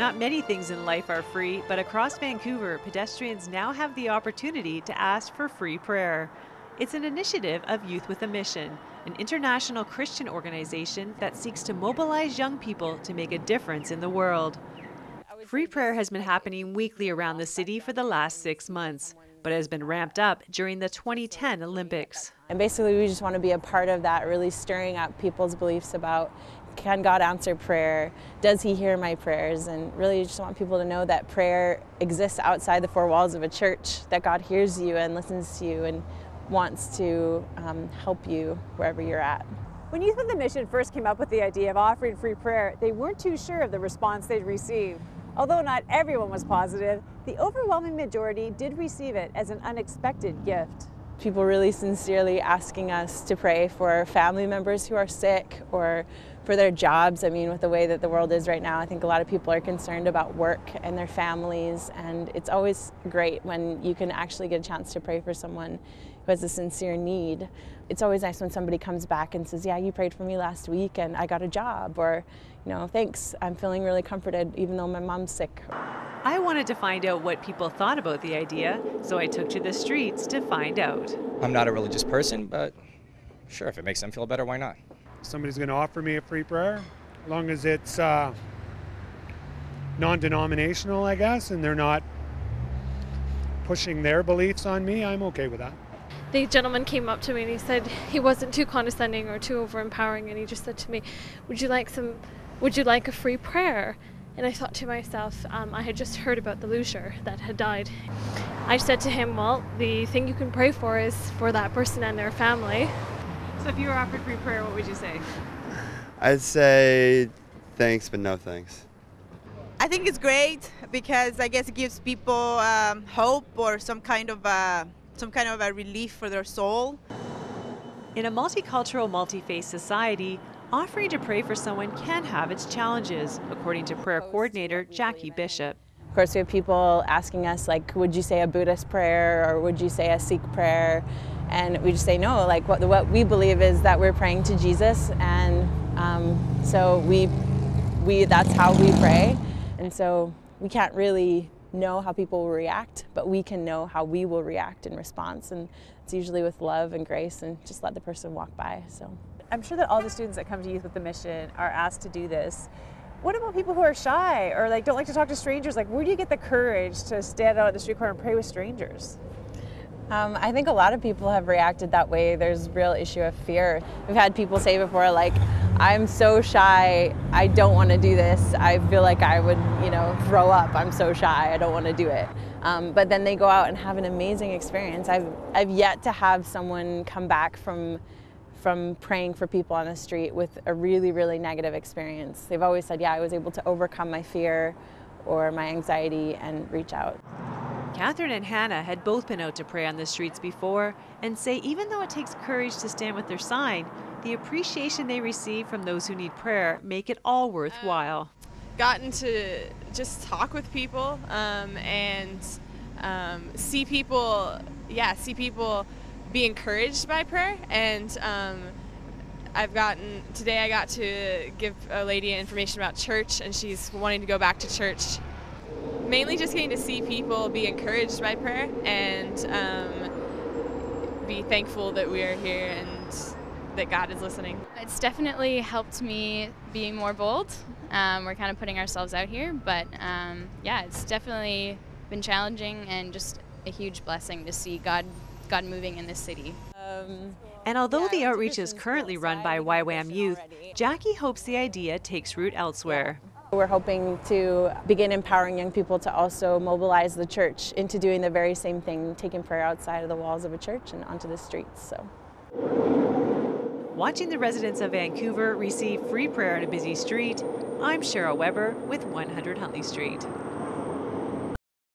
Not many things in life are free, but across Vancouver, pedestrians now have the opportunity to ask for free prayer. It's an initiative of Youth with a Mission, an international Christian organization that seeks to mobilize young people to make a difference in the world. Free prayer has been happening weekly around the city for the last 6 months, but has been ramped up during the 2010 Olympics. And basically we just want to be a part of that, really stirring up people's beliefs about, can God answer prayer? Does He hear my prayers? And really just want people to know that prayer exists outside the four walls of a church, that God hears you and listens to you and wants to help you wherever you're at. When Youth with a Mission first came up with the idea of offering free prayer, they weren't too sure of the response they'd receive. Although not everyone was positive, the overwhelming majority did receive it as an unexpected gift. People really sincerely asking us to pray for family members who are sick or for their jobs. I mean, with the way that the world is right now, I think a lot of people are concerned about work and their families, and it's always great when you can actually get a chance to pray for someone who has a sincere need. It's always nice when somebody comes back and says, yeah, you prayed for me last week and I got a job, or, you know, thanks, I'm feeling really comforted even though my mom's sick. I wanted to find out what people thought about the idea, so I took to the streets to find out. I'm not a religious person, but sure, if it makes them feel better, why not? Somebody's going to offer me a free prayer, as long as it's non-denominational, I guess, and they're not pushing their beliefs on me, I'm okay with that. The gentleman came up to me and he said he wasn't too condescending or too over-empowering, and he just said to me, would you like a free prayer? And I thought to myself, I had just heard about the loser that had died. I said to him, well, the thing you can pray for is for that person and their family. So if you were offered free prayer, what would you say? I'd say thanks, but no thanks. I think it's great because I guess it gives people hope or some kind of a relief for their soul. In a multicultural, multi-faith society, offering to pray for someone can have its challenges, according to prayer coordinator Jacqui Bishop. Of course, we have people asking us, like, would you say a Buddhist prayer or would you say a Sikh prayer? And we just say no, like what we believe is that we're praying to Jesus, and so that's how we pray. And so we can't really know how people will react, but we can know how we will react in response, and it's usually with love and grace and just let the person walk by. So I'm sure that all the students that come to Youth with a Mission are asked to do this. What about people who are shy or don't like to talk to strangers? Like, where do you get the courage to stand out at the street corner and pray with strangers? I think a lot of people have reacted that way. There's a real issue of fear. We've had people say before, like, I'm so shy, I don't want to do this. I feel like I would, throw up. I'm so shy, I don't want to do it. But then they go out and have an amazing experience. I've yet to have someone come back from praying for people on the street with a really, really negative experience. They've always said, yeah, I was able to overcome my fear or my anxiety and reach out. Katherine and Hannah had both been out to pray on the streets before and say even though it takes courage to stand with their sign, the appreciation they receive from those who need prayer make it all worthwhile. Gotten to just talk with people and see people be encouraged by prayer, and today I got to give a lady information about church, and she's wanting to go back to church. Mainly just getting to see people be encouraged by prayer and be thankful that we are here and that God is listening. It's definitely helped me be more bold. We're kind of putting ourselves out here, but yeah, it's definitely been challenging and just a huge blessing to see God moving in this city. And although the outreach is currently run by YWAM Youth, Jacqui hopes the idea takes root elsewhere. We're hoping to begin empowering young people to also mobilize the church into doing the very same thing, taking prayer outside of the walls of a church and onto the streets. So, watching the residents of Vancouver receive free prayer on a busy street, I'm Cheryl Weber with 100 Huntley Street.